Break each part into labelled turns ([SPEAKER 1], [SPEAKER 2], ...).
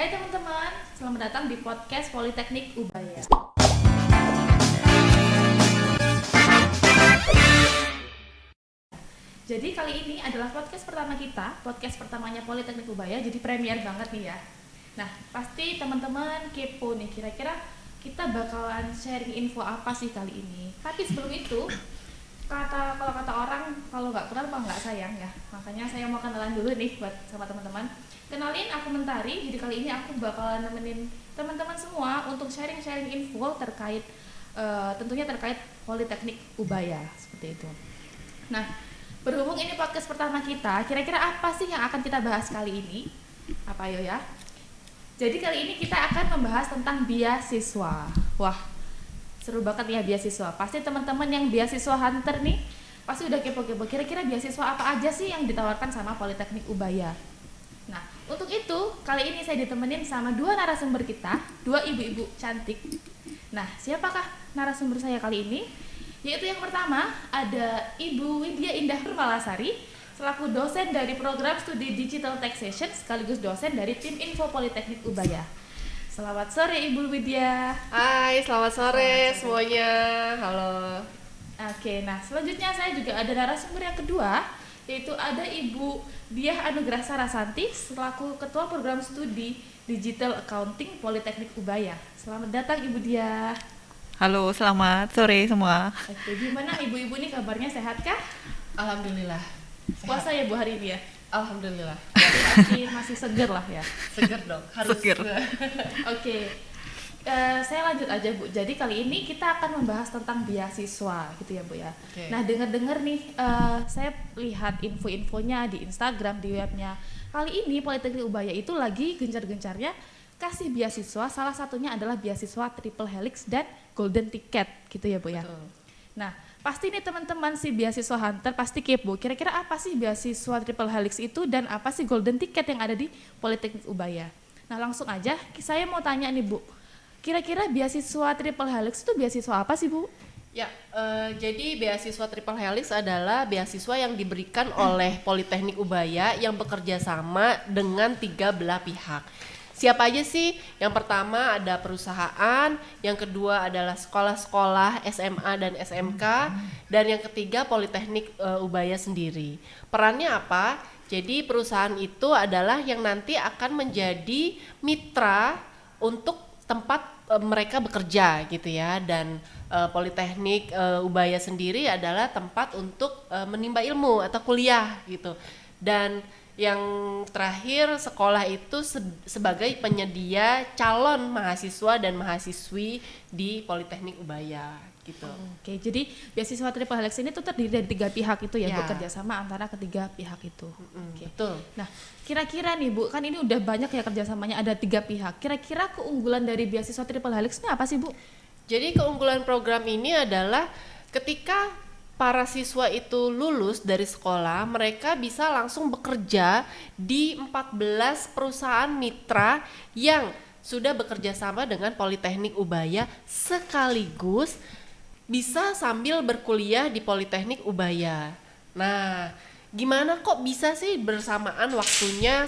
[SPEAKER 1] Hai teman-teman, selamat datang di podcast Politeknik Ubaya. Jadi kali ini adalah podcast pertama kita, podcast pertamanya Politeknik Ubaya, jadi premier banget nih ya. Nah, pasti teman-teman kepo nih, kira-kira kita bakalan sharing info apa sih kali ini. Tapi sebelum itu, kalau kata orang, kalau nggak kenal mah nggak sayang ya. Makanya saya mau kenalan dulu nih buat sama teman-teman. Kenalin, aku Mentari. Jadi kali ini aku bakalan nemenin teman-teman semua untuk sharing-sharing info terkait tentunya terkait Politeknik Ubaya seperti itu. Nah, berhubung ini podcast pertama kita, kira-kira apa sih yang akan kita bahas kali ini? Apa yo ya? Jadi kali ini kita akan membahas tentang beasiswa. Wah, seru banget ya beasiswa. Pasti teman-teman yang beasiswa hunter nih pasti udah kepo-kepo. Kira-kira beasiswa apa aja sih yang ditawarkan sama Politeknik Ubaya? Nah, untuk itu kali ini saya ditemenin sama dua narasumber kita, dua ibu-ibu cantik. Nah, siapakah narasumber saya kali ini? Yaitu yang pertama ada Ibu Widya Indah Nurmalasari selaku dosen dari program studi Digital Taxation sekaligus dosen dari tim Info Politeknik Ubaya. Selamat sore Ibu Widya.
[SPEAKER 2] Hai, selamat sore semuanya. Halo.
[SPEAKER 1] Oke, nah selanjutnya saya juga ada narasumber yang kedua, yaitu ada Ibu Diah Anugrah Sarasanti selaku Ketua Program Studi Digital Accounting Politeknik Ubaya. Selamat datang Ibu Diah.
[SPEAKER 3] Halo, selamat sore semua.
[SPEAKER 1] Oke, gimana ibu-ibu nih kabarnya, sehat kah?
[SPEAKER 2] Alhamdulillah.
[SPEAKER 1] Puasa ya Bu hari ini ya?
[SPEAKER 2] Alhamdulillah.
[SPEAKER 1] Masih seger lah ya.
[SPEAKER 2] Seger dong, harus.
[SPEAKER 3] Seger.
[SPEAKER 1] Oke. Saya lanjut aja Bu. Jadi kali ini kita akan membahas tentang beasiswa gitu ya Bu ya.
[SPEAKER 2] Oke.
[SPEAKER 1] Nah dengar-dengar nih, saya lihat info-infonya di Instagram, di webnya. Kali ini Politeknik Ubaya itu lagi gencar-gencarnya kasih beasiswa. Salah satunya adalah beasiswa Triple Helix dan Golden Ticket gitu ya Bu ya.
[SPEAKER 2] Betul.
[SPEAKER 1] Nah pasti nih teman-teman si beasiswa hunter pasti kepo. Kira-kira apa sih beasiswa Triple Helix itu dan apa sih Golden Ticket yang ada di Politeknik Ubaya? Nah langsung aja saya mau tanya nih Bu. Kira-kira beasiswa Triple Helix itu beasiswa apa sih Bu?
[SPEAKER 2] Ya, jadi beasiswa Triple Helix adalah beasiswa yang diberikan oleh Politeknik Ubaya yang bekerja sama dengan 3 belah pihak. Siapa aja sih? Yang pertama ada perusahaan, yang kedua adalah sekolah-sekolah SMA dan SMK, dan yang ketiga Politeknik Ubaya sendiri. Perannya apa? Jadi perusahaan itu adalah yang nanti akan menjadi mitra untuk tempat mereka bekerja gitu ya, dan Politeknik Ubaya sendiri adalah tempat untuk menimba ilmu atau kuliah gitu. Dan yang terakhir sekolah itu sebagai penyedia calon mahasiswa dan mahasiswi di Politeknik Ubaya gitu.
[SPEAKER 1] Oke, jadi beasiswa Triple Helix ini tuh terdiri dari 3 pihak itu ya,
[SPEAKER 2] Ya.
[SPEAKER 1] bekerja sama antara ketiga pihak itu. Oke.
[SPEAKER 2] Betul.
[SPEAKER 1] Nah, kira-kira nih Bu, kan ini udah banyak ya kerjasamanya, ada 3 pihak. Kira-kira keunggulan dari beasiswa Triple Helix ini apa sih Bu?
[SPEAKER 2] Jadi keunggulan program ini adalah ketika para siswa itu lulus dari sekolah, mereka bisa langsung bekerja di 14 perusahaan mitra yang sudah bekerja sama dengan Politeknik Ubaya sekaligus bisa sambil berkuliah di Politeknik Ubaya. Nah, gimana kok bisa sih bersamaan waktunya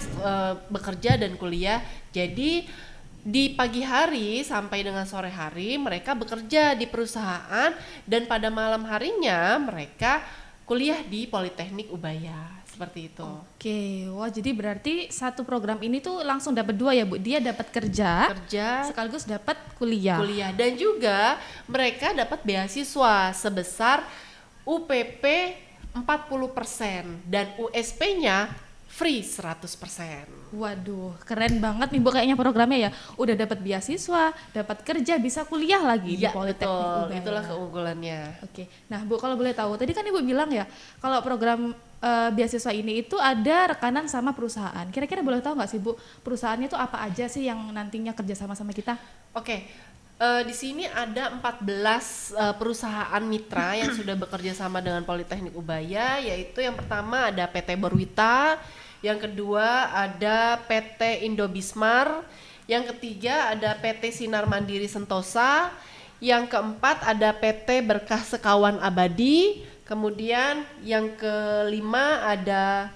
[SPEAKER 2] bekerja dan kuliah? Jadi di pagi hari sampai dengan sore hari mereka bekerja di perusahaan dan pada malam harinya mereka kuliah di Politeknik Ubaya, seperti itu.
[SPEAKER 1] Oke, wah jadi berarti satu program ini tuh langsung dapat 2 ya Bu. Dia dapat kerja sekaligus dapat kuliah.
[SPEAKER 2] Dan juga mereka dapat beasiswa sebesar UPP 40% dan USP-nya free 100%.
[SPEAKER 1] Waduh, keren banget nih Bu kayaknya programnya ya. Udah dapat beasiswa, dapat kerja, bisa kuliah lagi di
[SPEAKER 2] Ya,
[SPEAKER 1] Politeknik
[SPEAKER 2] betul.
[SPEAKER 1] Ubaya.
[SPEAKER 2] Itulah keunggulannya.
[SPEAKER 1] Oke, nah Bu kalau boleh tahu, tadi kan Ibu bilang ya kalau program beasiswa ini itu ada rekanan sama perusahaan. Kira-kira boleh tahu nggak sih Bu, perusahaannya itu apa aja sih yang nantinya kerja sama kita?
[SPEAKER 2] Oke, di sini ada 14 perusahaan mitra yang sudah bekerja sama dengan Politeknik Ubaya, yaitu yang pertama ada PT Berwita, yang kedua ada PT Indobismar, yang ketiga ada PT Sinar Mandiri Sentosa, yang keempat ada PT Berkah Sekawan Abadi, kemudian yang kelima ada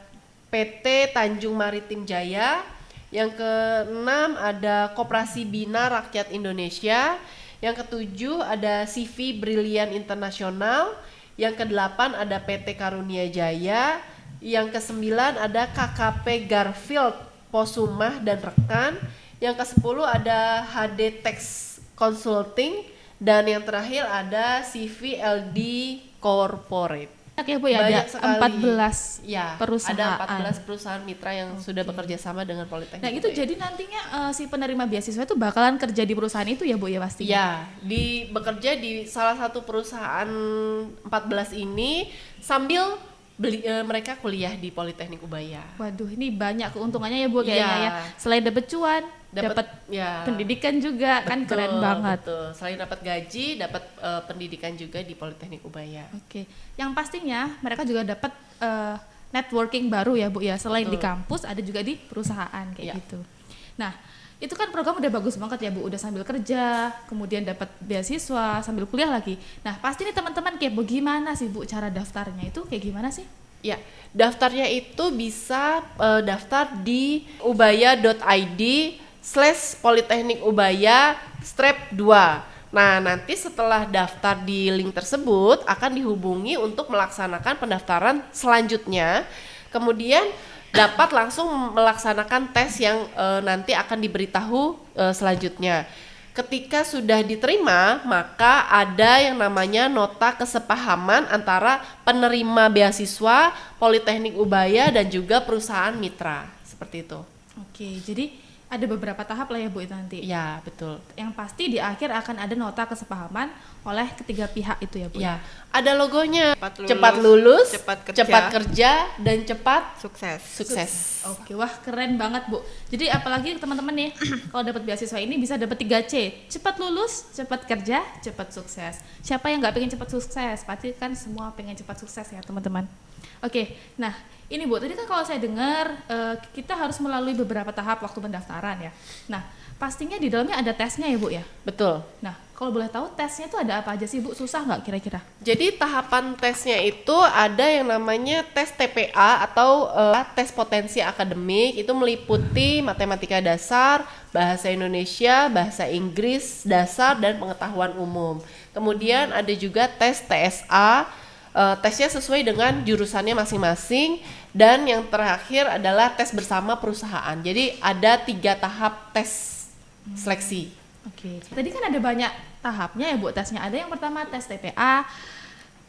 [SPEAKER 2] PT Tanjung Maritim Jaya, Yang keenam ada Koperasi Bina Rakyat Indonesia. Yang ketujuh ada CV Brilian Internasional. Yang kedelapan ada PT Karunia Jaya. Yang kesembilan ada KKP Garfield Posumah dan rekan. Yang kesepuluh ada HD Tax Consulting. Dan yang terakhir ada CV LD Corporate.
[SPEAKER 1] Oke Bu ya,
[SPEAKER 2] Banyak
[SPEAKER 1] ada
[SPEAKER 2] sekali.
[SPEAKER 1] 14
[SPEAKER 2] Ya,
[SPEAKER 1] perusahaan.
[SPEAKER 2] ada 14 perusahaan mitra yang sudah bekerja sama dengan Politeknik.
[SPEAKER 1] Nah itu jadi nantinya si penerima beasiswa itu bakalan kerja di perusahaan itu ya Bu ya pasti?
[SPEAKER 2] Ya, bekerja di salah satu perusahaan 14 ini sambil mereka kuliah di Politeknik Ubaya.
[SPEAKER 1] Waduh, ini banyak keuntungannya ya Bu kayaknya
[SPEAKER 2] Iya.
[SPEAKER 1] ya. Selain dapat cuan, dapat
[SPEAKER 2] ya,
[SPEAKER 1] pendidikan juga, kan keren banget.
[SPEAKER 2] Betul. Selain dapat gaji, dapat pendidikan juga di Politeknik Ubaya.
[SPEAKER 1] Oke, yang pastinya mereka juga dapat networking baru ya Bu ya. Selain di kampus, ada juga di perusahaan kayak
[SPEAKER 2] Ya.
[SPEAKER 1] gitu. Nah, itu kan program udah bagus banget ya Bu, udah sambil kerja, kemudian dapat beasiswa, sambil kuliah lagi. Nah, pasti nih teman-teman kayak gimana sih Bu cara daftarnya itu kayak gimana sih?
[SPEAKER 2] Ya, daftarnya itu bisa daftar di ubaya.id/Politeknik Ubaya strap 2. Nah, nanti setelah daftar di link tersebut akan dihubungi untuk melaksanakan pendaftaran selanjutnya. Kemudian dapat langsung melaksanakan tes yang nanti akan diberitahu selanjutnya. Ketika sudah diterima, maka ada yang namanya nota kesepahaman antara penerima beasiswa Politeknik Ubaya dan juga perusahaan mitra, seperti itu.
[SPEAKER 1] Oke, jadi ada beberapa tahap lah ya Bu itu nanti.
[SPEAKER 2] Ya, betul.
[SPEAKER 1] Yang pasti di akhir akan ada nota kesepahaman oleh ketiga pihak itu ya Bu.
[SPEAKER 2] Ya, ada logonya.
[SPEAKER 3] Cepat lulus,
[SPEAKER 2] cepat kerja, dan cepat
[SPEAKER 3] Sukses.
[SPEAKER 2] sukses.
[SPEAKER 1] Oke, wah keren banget Bu. Jadi apalagi teman-teman nih kalau dapat beasiswa ini bisa dapat 3C. Cepat lulus, cepat kerja, cepat sukses. Siapa yang nggak pengen cepat sukses? Pasti kan semua pengen cepat sukses ya teman-teman. Oke, nah ini Bu, tadi kan kalau saya dengar kita harus melalui beberapa tahap waktu pendaftaran ya. Nah, pastinya di dalamnya ada tesnya ya Bu ya?
[SPEAKER 2] Betul.
[SPEAKER 1] Nah, kalau boleh tahu tesnya itu ada apa aja sih Bu? Susah nggak kira-kira?
[SPEAKER 2] Jadi tahapan tesnya itu ada yang namanya tes TPA atau tes potensi akademik. Itu meliputi matematika dasar, bahasa Indonesia, bahasa Inggris dasar, dan pengetahuan umum. Kemudian ada juga tes TSA. Tesnya sesuai dengan jurusannya masing-masing. Dan yang terakhir adalah tes bersama perusahaan. Jadi ada 3 tahap tes seleksi.
[SPEAKER 1] Oke, tadi kan ada banyak tahapnya ya Bu tesnya. Ada yang pertama tes TPA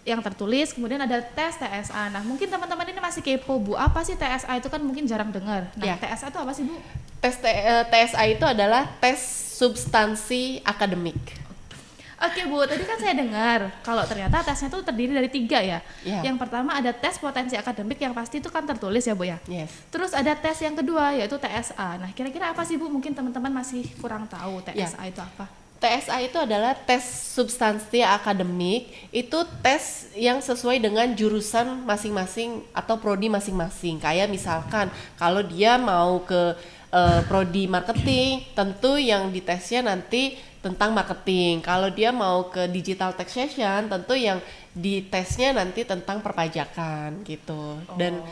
[SPEAKER 1] yang tertulis, kemudian ada tes TSA. Nah, mungkin teman-teman ini masih kepo Bu, apa sih TSA itu kan mungkin jarang dengar. Nah,
[SPEAKER 2] Ya.
[SPEAKER 1] TSA itu apa sih Bu?
[SPEAKER 2] Tes TSA itu adalah tes substansi akademik.
[SPEAKER 1] Oke Bu, tadi kan saya dengar kalau ternyata tesnya itu terdiri dari 3 ya.
[SPEAKER 2] Ya.
[SPEAKER 1] Yang pertama ada tes potensi akademik yang pasti itu kan tertulis ya Bu ya.
[SPEAKER 2] Yes.
[SPEAKER 1] Terus ada tes yang kedua yaitu TSA. Nah, kira-kira apa sih Bu? Mungkin teman-teman masih kurang tahu TSA itu apa.
[SPEAKER 2] TSA itu adalah tes substansi akademik, itu tes yang sesuai dengan jurusan masing-masing atau prodi masing-masing. Kayak misalkan kalau dia mau ke prodi marketing, tentu yang ditesnya nanti tentang marketing. Kalau dia mau ke digital taxation, tentu yang ditesnya nanti tentang perpajakan gitu. Dan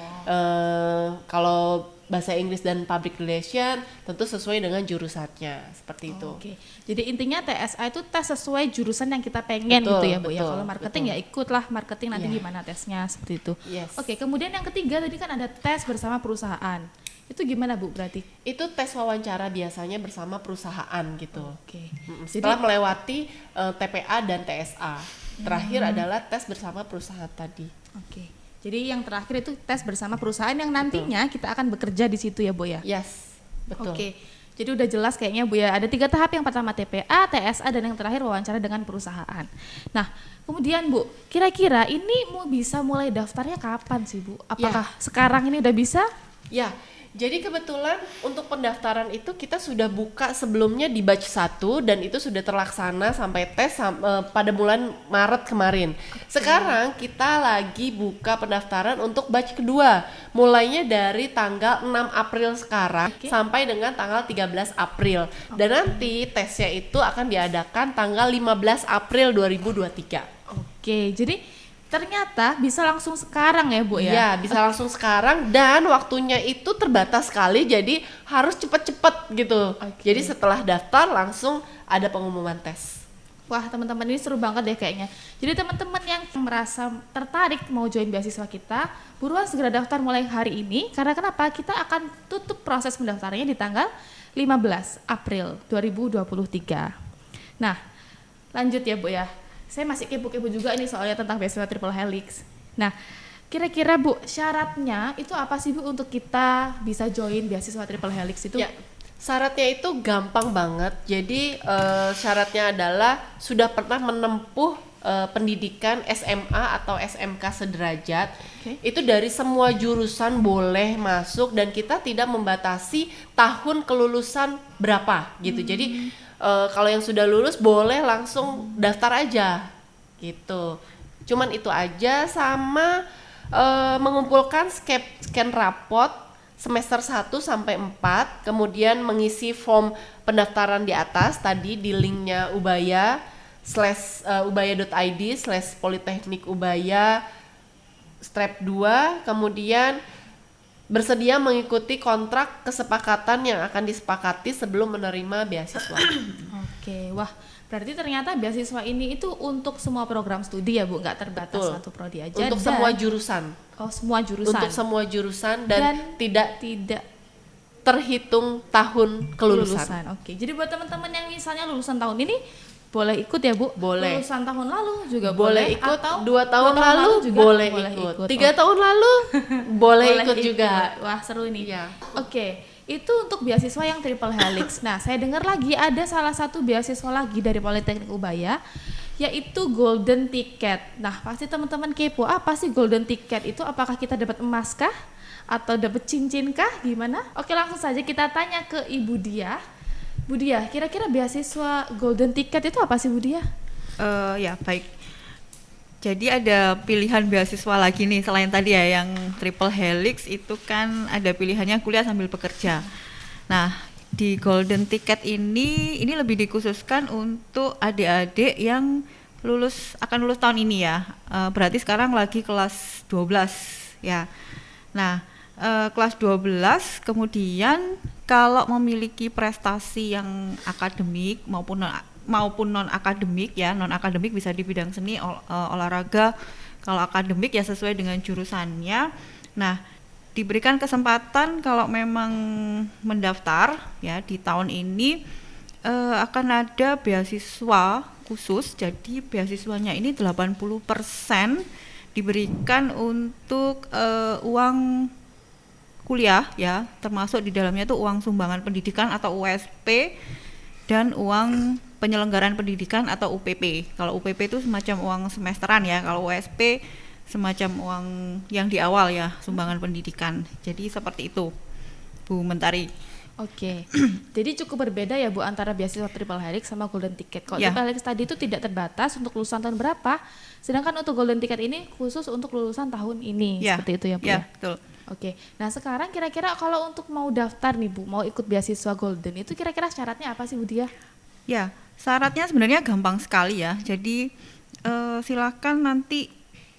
[SPEAKER 2] kalau bahasa Inggris dan public relation tentu sesuai dengan jurusannya, seperti itu.
[SPEAKER 1] Oke, jadi intinya TSA itu tes sesuai jurusan yang kita pengen
[SPEAKER 2] Betul,
[SPEAKER 1] gitu ya Bu ya.
[SPEAKER 2] betul,
[SPEAKER 1] Kalau marketing
[SPEAKER 2] betul.
[SPEAKER 1] ya ikutlah marketing nanti
[SPEAKER 2] Iya.
[SPEAKER 1] gimana tesnya seperti itu.
[SPEAKER 2] Yes.
[SPEAKER 1] Oke, kemudian yang ketiga tadi kan ada tes bersama perusahaan. Itu gimana Bu berarti?
[SPEAKER 2] Itu tes wawancara biasanya bersama perusahaan gitu.
[SPEAKER 1] Oke.
[SPEAKER 2] Setelah melewati TPA dan TSA. Terakhir adalah tes bersama perusahaan tadi.
[SPEAKER 1] Oke. Jadi yang terakhir itu tes bersama perusahaan yang nantinya kita akan bekerja di situ ya Bu ya.
[SPEAKER 2] Yes, betul.
[SPEAKER 1] Oke. Jadi udah jelas kayaknya Bu ya. Ada 3 tahap, yang pertama TPA, TSA, dan yang terakhir wawancara dengan perusahaan. Nah, kemudian Bu, kira-kira ini bisa mulai daftarnya kapan sih Bu? Apakah sekarang ini udah bisa?
[SPEAKER 2] Ya, jadi kebetulan untuk pendaftaran itu kita sudah buka sebelumnya di batch 1 dan itu sudah terlaksana sampai tes pada bulan Maret kemarin. Sekarang kita lagi buka pendaftaran untuk batch kedua, mulainya dari tanggal 6 April sekarang sampai dengan tanggal 13 April. Dan nanti tesnya itu akan diadakan tanggal 15 April 2023.
[SPEAKER 1] Oke, jadi ternyata bisa langsung sekarang ya Bu ya?
[SPEAKER 2] Iya, bisa langsung sekarang dan waktunya itu terbatas sekali, jadi harus cepet-cepet gitu. Jadi setelah daftar langsung ada pengumuman tes.
[SPEAKER 1] Wah teman-teman ini seru banget deh kayaknya. Jadi teman-teman yang merasa tertarik mau join beasiswa kita, buruan segera daftar mulai hari ini. Karena kenapa? Kita akan tutup proses pendaftarannya di tanggal 15 April 2023. Nah lanjut ya Bu ya. Saya masih kepo-kepo juga nih soalnya tentang beasiswa Triple Helix. Nah kira-kira Bu syaratnya itu apa sih Bu untuk kita bisa join beasiswa Triple Helix itu?
[SPEAKER 2] Ya, syaratnya itu gampang banget. Jadi syaratnya adalah sudah pernah menempuh pendidikan SMA atau SMK sederajat. Itu dari semua jurusan boleh masuk dan kita tidak membatasi tahun kelulusan berapa gitu. Jadi kalau yang sudah lulus boleh langsung daftar aja gitu. Cuman itu aja, sama mengumpulkan scan rapot semester 1 sampai 4, kemudian mengisi form pendaftaran di atas tadi di linknya Ubaya ubaya.id/politeknik ubaya strap 2, kemudian bersedia mengikuti kontrak kesepakatan yang akan disepakati sebelum menerima beasiswa.
[SPEAKER 1] Oke, wah berarti ternyata beasiswa ini itu untuk semua program studi ya Bu, nggak terbatas
[SPEAKER 2] Betul.
[SPEAKER 1] satu prodi aja.
[SPEAKER 2] Untuk semua jurusan.
[SPEAKER 1] Oh semua jurusan.
[SPEAKER 2] Untuk semua jurusan dan tidak
[SPEAKER 1] tidak
[SPEAKER 2] terhitung tahun kelulusan.
[SPEAKER 1] Oke, jadi buat teman-teman yang misalnya lulusan tahun ini boleh ikut ya Bu?
[SPEAKER 2] Boleh.
[SPEAKER 1] Lulusan tahun lalu juga
[SPEAKER 2] Boleh ikut,
[SPEAKER 1] atau
[SPEAKER 2] 2 tahun lalu
[SPEAKER 1] juga
[SPEAKER 2] boleh ikut. 3 tahun lalu boleh ikut juga.
[SPEAKER 1] Wah seru ini.
[SPEAKER 2] Iya.
[SPEAKER 1] Oke, itu untuk beasiswa yang Triple Helix. Nah saya dengar lagi ada salah satu beasiswa lagi dari Politeknik Ubaya, yaitu Golden Ticket. Nah pasti teman-teman kepo, apa sih Golden Ticket itu? Apakah kita dapat emas kah? Atau dapat cincin kah? Gimana? Oke langsung saja kita tanya ke Ibu Dia. Bu Dia, kira-kira beasiswa Golden Ticket itu apa sih Bu Dia?
[SPEAKER 3] Ya baik. Jadi ada pilihan beasiswa lagi nih selain tadi ya yang Triple Helix, itu kan ada pilihannya kuliah sambil bekerja. Nah di Golden Ticket ini lebih dikhususkan untuk adik-adik yang akan lulus tahun ini ya. Berarti sekarang lagi kelas 12 ya. Nah kelas 12 kemudian kalau memiliki prestasi yang akademik maupun non akademik ya, non akademik bisa di bidang seni, olahraga. Kalau akademik ya sesuai dengan jurusannya. Nah diberikan kesempatan kalau memang mendaftar ya di tahun ini akan ada beasiswa khusus. Jadi beasiswanya ini 80% diberikan untuk uang kuliah ya, termasuk di dalamnya itu uang sumbangan pendidikan atau USP dan uang penyelenggaraan pendidikan atau UPP. Kalau UPP itu semacam uang semesteran ya, kalau USP semacam uang yang di awal ya, sumbangan pendidikan. Jadi seperti itu Bu Mentari.
[SPEAKER 1] Oke, jadi cukup berbeda ya Bu antara beasiswa Triple Helix sama Golden Ticket. Kalau
[SPEAKER 3] Ya.
[SPEAKER 1] Triple Helix tadi itu tidak terbatas untuk lulusan tahun berapa, sedangkan untuk Golden Ticket ini khusus untuk lulusan tahun ini,
[SPEAKER 3] Ya.
[SPEAKER 1] seperti itu ya Bu
[SPEAKER 3] Ya,
[SPEAKER 1] ya?
[SPEAKER 3] betul.
[SPEAKER 1] Oke, nah sekarang kira-kira kalau untuk mau daftar nih Bu, mau ikut beasiswa Golden, itu kira-kira syaratnya apa sih Bu Dia?
[SPEAKER 3] Ya, syaratnya sebenarnya gampang sekali ya. Jadi silakan nanti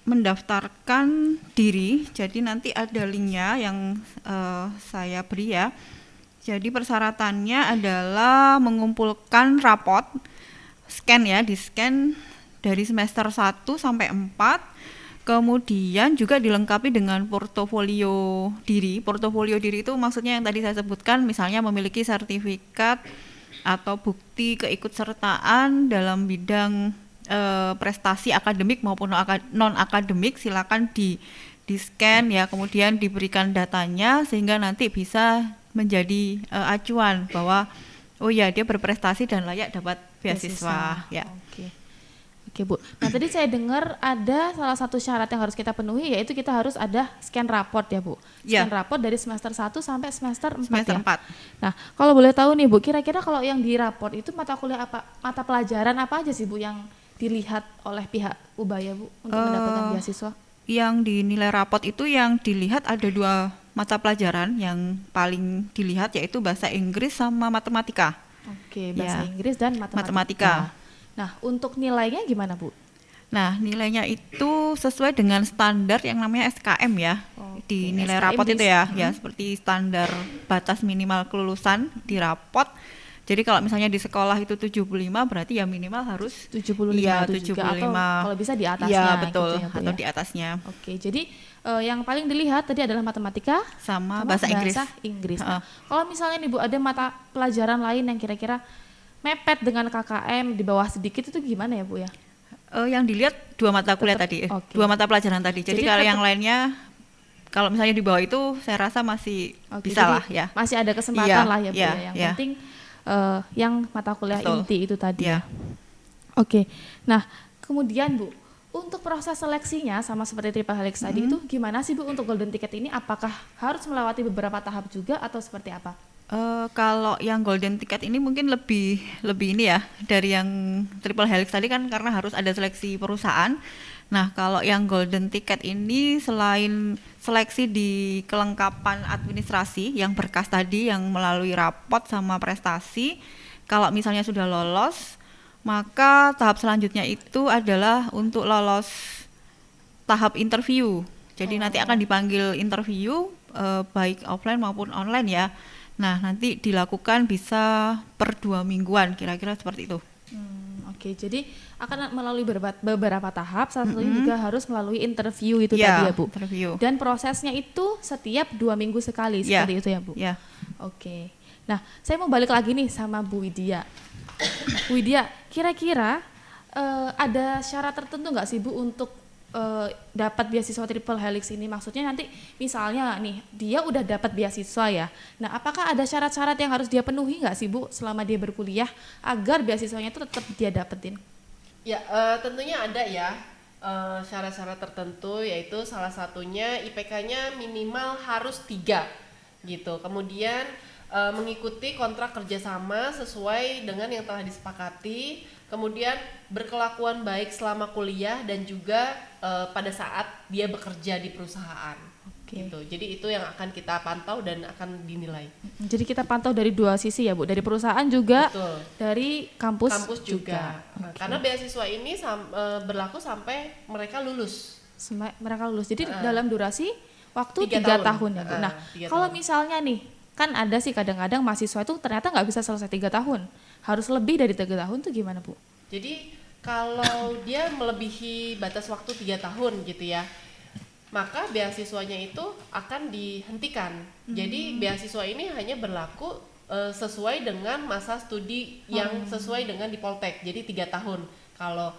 [SPEAKER 3] mendaftarkan diri. Jadi nanti ada linknya yang saya beri ya. Jadi persyaratannya adalah mengumpulkan rapot, scan ya, di scan dari semester 1 sampai 4. Kemudian juga dilengkapi dengan portofolio diri. Portofolio diri itu maksudnya yang tadi saya sebutkan, misalnya memiliki sertifikat atau bukti keikutsertaan dalam bidang prestasi akademik maupun non akademik. Silakan di scan ya, kemudian diberikan datanya sehingga nanti bisa menjadi acuan bahwa oh ya dia berprestasi dan layak dapat beasiswa ya.
[SPEAKER 1] Oke Bu, nah tadi saya dengar ada salah satu syarat yang harus kita penuhi, yaitu kita harus ada scan raport ya Bu. Scan raport dari semester 1 sampai semester 4
[SPEAKER 3] semester
[SPEAKER 1] ya?
[SPEAKER 3] 4.
[SPEAKER 1] Nah kalau boleh tahu nih Bu, kira-kira kalau yang di raport itu mata kuliah apa, mata pelajaran apa aja sih Bu yang dilihat oleh pihak Ubaya Bu untuk mendapatkan beasiswa?
[SPEAKER 3] Yang dinilai raport itu yang dilihat ada 2 mata pelajaran yang paling dilihat, yaitu bahasa Inggris sama matematika.
[SPEAKER 1] Oke, bahasa Inggris dan matematika. Nah, untuk nilainya gimana Bu?
[SPEAKER 3] Nah, nilainya itu sesuai dengan standar yang namanya SKM ya.
[SPEAKER 1] Oke,
[SPEAKER 3] Di nilai
[SPEAKER 1] SKM
[SPEAKER 3] rapot
[SPEAKER 1] di-
[SPEAKER 3] itu ya, ya seperti standar batas minimal kelulusan di rapot. Jadi kalau misalnya di sekolah itu 75 berarti ya minimal harus
[SPEAKER 1] 75
[SPEAKER 3] iya,
[SPEAKER 1] itu juga, atau
[SPEAKER 3] 75.
[SPEAKER 1] kalau bisa di atasnya
[SPEAKER 3] Iya, betul,
[SPEAKER 1] gitu ya, Bu,
[SPEAKER 3] atau
[SPEAKER 1] ya.
[SPEAKER 3] di atasnya.
[SPEAKER 1] Oke, jadi yang paling dilihat tadi adalah matematika
[SPEAKER 3] Sama
[SPEAKER 1] sama
[SPEAKER 3] bahasa Inggris.
[SPEAKER 1] Nah, kalau misalnya nih Bu ada mata pelajaran lain yang kira-kira mepet dengan KKM di bawah sedikit itu gimana ya Bu ya?
[SPEAKER 3] Yang dilihat dua mata kuliah tadi,
[SPEAKER 1] oke.
[SPEAKER 3] dua mata pelajaran tadi. Jadi
[SPEAKER 1] Jadi
[SPEAKER 3] kalau
[SPEAKER 1] tetap-
[SPEAKER 3] yang lainnya, kalau misalnya di bawah itu, saya rasa masih
[SPEAKER 1] Oke,
[SPEAKER 3] bisa
[SPEAKER 1] jadi
[SPEAKER 3] lah ya.
[SPEAKER 1] masih ada kesempatan
[SPEAKER 3] Iya,
[SPEAKER 1] lah ya Bu
[SPEAKER 3] iya,
[SPEAKER 1] ya. Yang
[SPEAKER 3] iya.
[SPEAKER 1] penting yang mata kuliah
[SPEAKER 3] Betul.
[SPEAKER 1] inti itu tadi
[SPEAKER 3] Iya.
[SPEAKER 1] ya. Oke, nah kemudian Bu, untuk proses seleksinya sama seperti triple helix tadi itu gimana sih Bu untuk golden ticket ini? Apakah harus melewati beberapa tahap juga atau seperti apa?
[SPEAKER 3] Kalau yang golden ticket ini mungkin lebih ini ya dari yang triple helix tadi kan karena harus ada seleksi perusahaan. Nah, kalau yang golden ticket ini selain seleksi di kelengkapan administrasi yang berkas tadi yang melalui rapot sama prestasi, kalau misalnya sudah lolos, maka tahap selanjutnya itu adalah untuk lolos tahap interview. Jadi nanti akan dipanggil interview baik offline maupun online ya. Nah, nanti dilakukan bisa per 2 mingguan kira-kira seperti itu.
[SPEAKER 1] Oke, jadi akan melalui beberapa tahap, salah satunya juga harus melalui interview itu tadi ya Bu.
[SPEAKER 3] Interview.
[SPEAKER 1] Dan prosesnya itu setiap 2 minggu sekali,
[SPEAKER 3] Ya,
[SPEAKER 1] seperti itu ya Bu.
[SPEAKER 3] Ya.
[SPEAKER 1] Oke, nah saya mau balik lagi nih sama Bu Widya. Bu Widya, kira-kira ada syarat tertentu nggak sih Bu untuk dapat beasiswa triple helix ini? Maksudnya nanti misalnya nih dia udah dapat beasiswa ya, nah apakah ada syarat-syarat yang harus dia penuhi nggak sih Bu selama dia berkuliah agar beasiswanya itu tetap dia dapetin?
[SPEAKER 2] Ya, tentunya ada ya syarat-syarat tertentu, yaitu salah satunya IPK-nya minimal harus 3 gitu. Kemudian mengikuti kontrak kerjasama sesuai dengan yang telah disepakati, kemudian berkelakuan baik selama kuliah dan juga pada saat dia bekerja di perusahaan. Gitu. Jadi itu yang akan kita pantau dan akan dinilai.
[SPEAKER 1] Jadi kita pantau dari dua sisi ya Bu, dari perusahaan juga,
[SPEAKER 2] Betul.
[SPEAKER 1] dari kampus
[SPEAKER 2] juga. Nah, karena beasiswa ini berlaku sampai mereka lulus.
[SPEAKER 1] Mereka lulus. Jadi dalam durasi waktu
[SPEAKER 2] 3
[SPEAKER 1] 3 tahun ya Bu. Nah,
[SPEAKER 2] 3
[SPEAKER 1] kalau
[SPEAKER 2] tahun.
[SPEAKER 1] misalnya nih, kan ada sih kadang-kadang mahasiswa itu ternyata nggak bisa selesai 3 tahun, harus lebih dari 3 tahun tuh gimana Bu?
[SPEAKER 2] Jadi kalau dia melebihi batas waktu 3 tahun gitu ya, maka beasiswanya itu akan dihentikan. Jadi beasiswa ini hanya berlaku sesuai dengan masa studi yang sesuai dengan di Poltek. Jadi 3 tahun. Kalau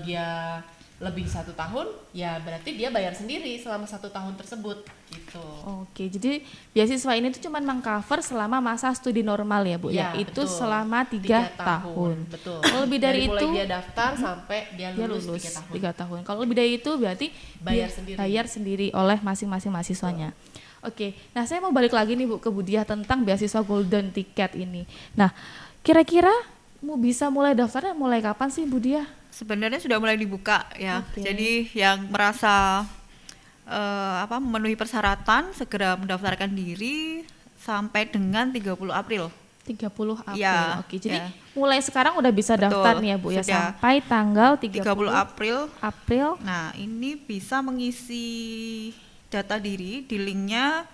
[SPEAKER 2] dia lebih 1 tahun, ya berarti dia bayar sendiri selama 1 tahun tersebut gitu.
[SPEAKER 1] Oke, jadi beasiswa ini tuh cuma meng-cover selama masa studi normal ya Bu ya, itu
[SPEAKER 2] betul.
[SPEAKER 1] selama
[SPEAKER 2] 3
[SPEAKER 1] 3 tahun.
[SPEAKER 2] Betul.
[SPEAKER 1] Kalau lebih dari
[SPEAKER 2] mulai
[SPEAKER 1] itu
[SPEAKER 2] dia daftar sampai dia
[SPEAKER 1] dia
[SPEAKER 2] lulus,
[SPEAKER 1] lulus
[SPEAKER 2] 3 tahun.
[SPEAKER 1] 3 tahun. Kalau lebih dari itu berarti
[SPEAKER 2] Bayar
[SPEAKER 1] dia
[SPEAKER 2] sendiri.
[SPEAKER 1] bayar sendiri oleh masing-masing mahasiswanya. Oke, nah saya mau balik lagi nih Bu ke Budiah tentang beasiswa golden ticket ini. Nah, kira-kira mau bisa mulai daftarnya mulai kapan sih Budiah?
[SPEAKER 3] Sebenarnya sudah mulai dibuka ya.
[SPEAKER 1] Oke.
[SPEAKER 3] Jadi yang merasa memenuhi persyaratan segera mendaftarkan diri sampai dengan 30 April.
[SPEAKER 1] 30 April.
[SPEAKER 3] Ya,
[SPEAKER 1] Oke, jadi
[SPEAKER 3] ya.
[SPEAKER 1] mulai sekarang udah bisa
[SPEAKER 3] Betul,
[SPEAKER 1] daftar nih ya Bu ya,
[SPEAKER 3] sudah.
[SPEAKER 1] sampai tanggal 30
[SPEAKER 3] 30 April.
[SPEAKER 1] April.
[SPEAKER 3] Nah, ini bisa mengisi data diri di linknya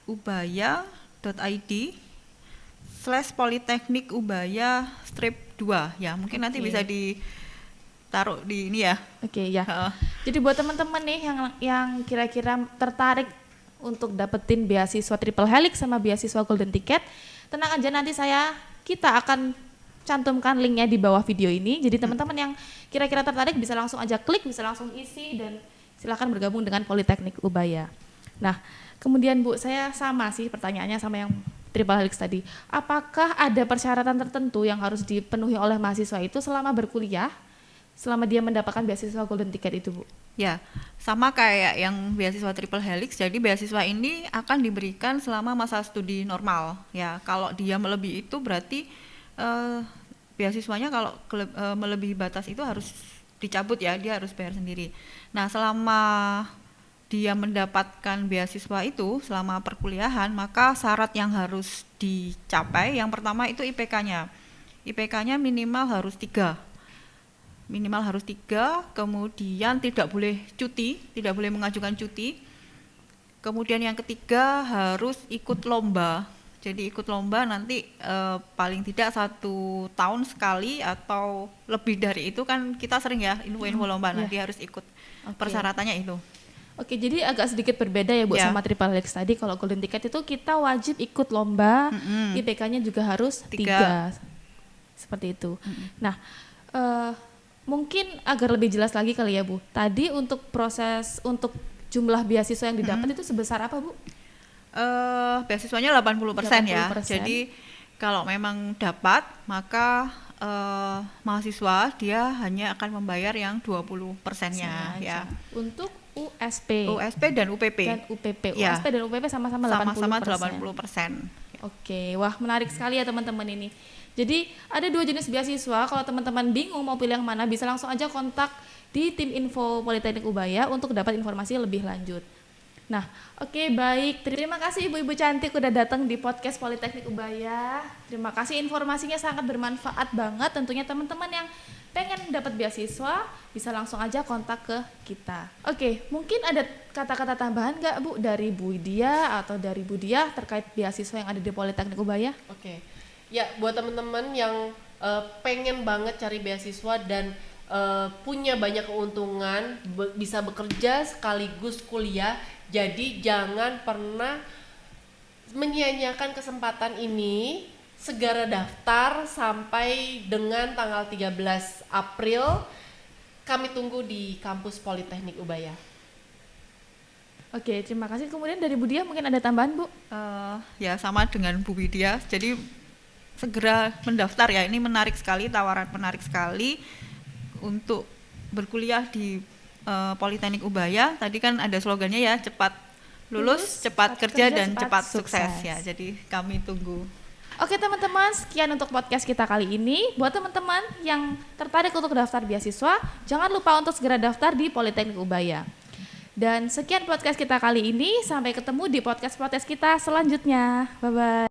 [SPEAKER 3] ubaya.id/politeknik ubaya strip 2 ya. Mungkin nanti
[SPEAKER 1] Oke.
[SPEAKER 3] bisa ditaruh di ini ya.
[SPEAKER 1] Oke ya.
[SPEAKER 3] Heeh.
[SPEAKER 1] Jadi buat teman-teman nih yang kira-kira tertarik untuk dapetin beasiswa triple helix sama beasiswa golden ticket, tenang aja nanti kita akan cantumkan linknya di bawah video ini. Jadi teman-teman yang kira-kira tertarik bisa langsung aja klik, bisa langsung isi dan silakan bergabung dengan Politeknik Ubaya. Nah, kemudian Bu, saya sama sih pertanyaannya sama yang triple helix tadi. Apakah ada persyaratan tertentu yang harus dipenuhi oleh mahasiswa itu selama berkuliah, selama dia mendapatkan beasiswa golden ticket itu Bu?
[SPEAKER 3] Ya, sama kayak yang beasiswa triple helix. Jadi beasiswa ini akan diberikan selama masa studi normal. Ya, kalau dia melebihi itu berarti beasiswanya kalau melebihi batas itu harus dicabut ya, dia harus bayar sendiri. Nah, selama dia mendapatkan beasiswa itu selama perkuliahan, maka syarat yang harus dicapai yang pertama itu IPK-nya. IPK-nya minimal harus 3. minimal harus 3, kemudian tidak boleh cuti, tidak boleh mengajukan cuti. Kemudian yang ketiga harus ikut lomba. Jadi ikut lomba nanti paling tidak 1 tahun sekali atau lebih dari itu, kan kita sering ya info-info lomba,
[SPEAKER 1] Iya.
[SPEAKER 3] nanti harus ikut.
[SPEAKER 1] Oke.
[SPEAKER 3] Persyaratannya itu.
[SPEAKER 1] Oke, jadi agak sedikit berbeda ya Bu
[SPEAKER 3] Ya.
[SPEAKER 1] sama Triple Helix tadi. Kalau Golden Ticket itu kita wajib ikut lomba,
[SPEAKER 3] Mm-mm.
[SPEAKER 1] IPK-nya juga harus
[SPEAKER 3] 3.
[SPEAKER 1] 3. Seperti itu. Nah, mungkin agar lebih jelas lagi kali ya Bu. Tadi untuk proses untuk jumlah beasiswa yang didapat itu sebesar apa Bu?
[SPEAKER 3] Beasiswanya 80% ya.
[SPEAKER 1] 80%.
[SPEAKER 3] Jadi kalau memang dapat, maka mahasiswa dia hanya akan membayar yang 20%-nya ya.
[SPEAKER 1] Untuk USP
[SPEAKER 3] USP dan UPP.
[SPEAKER 1] dan UPP.
[SPEAKER 3] Ya.
[SPEAKER 1] USP dan UPP sama-sama 80%.
[SPEAKER 3] Sama-sama 80%.
[SPEAKER 1] Oke, wah menarik sekali ya teman-teman ini. Jadi ada 2 jenis beasiswa. Kalau teman-teman bingung mau pilih yang mana, bisa langsung aja kontak di tim info Politeknik Ubaya untuk dapat informasi lebih lanjut. Nah, oke, baik. Terima kasih ibu-ibu cantik udah datang di podcast Politeknik Ubaya. Terima kasih, informasinya sangat bermanfaat banget. Tentunya teman-teman yang pengen dapat beasiswa bisa langsung aja kontak ke kita. Oke, mungkin ada kata-kata tambahan nggak Bu dari Bu Widya atau dari Bu Diah terkait beasiswa yang ada di Politeknik Ubaya?
[SPEAKER 2] Oke. Ya, buat teman-teman yang pengen banget cari beasiswa dan punya banyak keuntungan, bisa bekerja sekaligus kuliah, jadi jangan pernah menyia-nyiakan kesempatan ini. Segera daftar sampai dengan tanggal 13 April. Kami tunggu di kampus Politeknik Ubaya.
[SPEAKER 1] Oke, terima kasih. Kemudian dari Bu Diah mungkin ada tambahan Bu?
[SPEAKER 3] Ya sama dengan Bu Widya. Jadi segera mendaftar ya. Ini menarik sekali, tawaran menarik sekali untuk berkuliah di Politeknik Ubaya. Tadi kan ada slogannya ya, cepat lulus, cepat kerja dan cepat sukses ya. Jadi kami tunggu.
[SPEAKER 1] Oke teman-teman, sekian untuk podcast kita kali ini. Buat teman-teman yang tertarik untuk daftar beasiswa, jangan lupa untuk segera daftar di Politeknik Ubaya. Dan sekian podcast kita kali ini, sampai ketemu di podcast-podcast kita selanjutnya. Bye-bye.